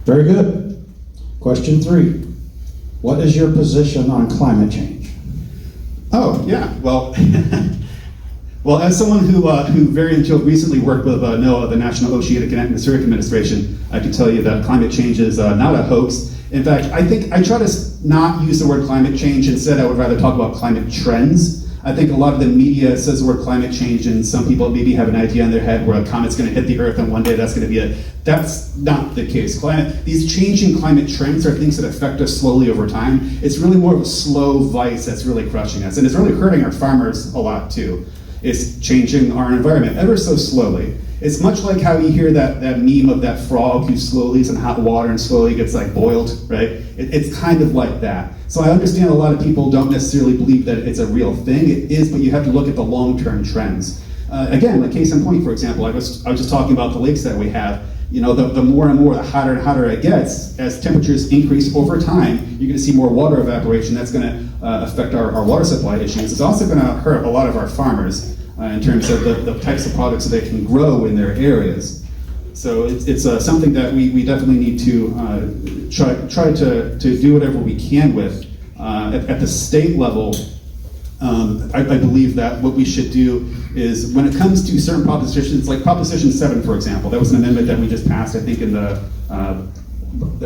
Very good. Question 3. What is your position on climate change? Oh, yeah. Well, well, as someone who very until recently worked with NOAA, the National Oceanic and Atmospheric Administration, I can tell you that climate change is not a hoax. In fact, I try to not use the word climate change. Instead, I would rather talk about climate trends. I think a lot of the media says the word climate change, and some people maybe have an idea in their head where a comet's going to hit the Earth and one day that's going to be it. That's not the case. These changing climate trends are things that affect us slowly over time. It's really more of a slow vice that's really crushing us, and it's really hurting our farmers a lot too. It's changing our environment ever so slowly. It's much like how you hear that meme of that frog who slowly is in hot water and slowly gets like boiled, right? It's kind of like that. So I understand a lot of people don't necessarily believe that it's a real thing. It is, but you have to look at the long-term trends. Again, like case in point, for example, I was just talking about the lakes that we have. You know, the more and more, the hotter and hotter it gets, as temperatures increase over time, you're going to see more water evaporation. That's going to affect our water supply issues. It's also going to hurt a lot of our farmers in terms of the types of products that they can grow in their areas. So it's something that we definitely need to try to do whatever we can with. At the state level, I believe that what we should do is, when it comes to certain propositions, like Proposition 7, for example, that was an amendment that we just passed, I think, in the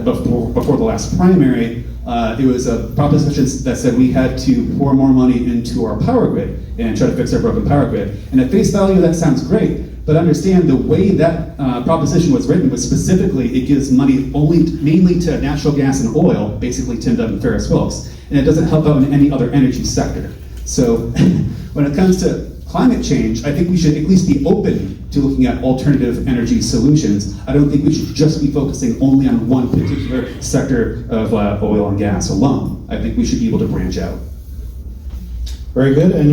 before the last primary. It was a proposition that said we had to pour more money into our power grid and try to fix our broken power grid. And at face value, that sounds great, but understand the way that proposition was written was specifically it gives money mainly to natural gas and oil, basically Tim Dunn and Ferris Wilks, and it doesn't help out in any other energy sector. So when it comes to climate change, I think we should at least be open to looking at alternative energy solutions. I don't think we should just be focusing only on one particular sector of oil and gas alone. I think we should be able to branch out. Very good. And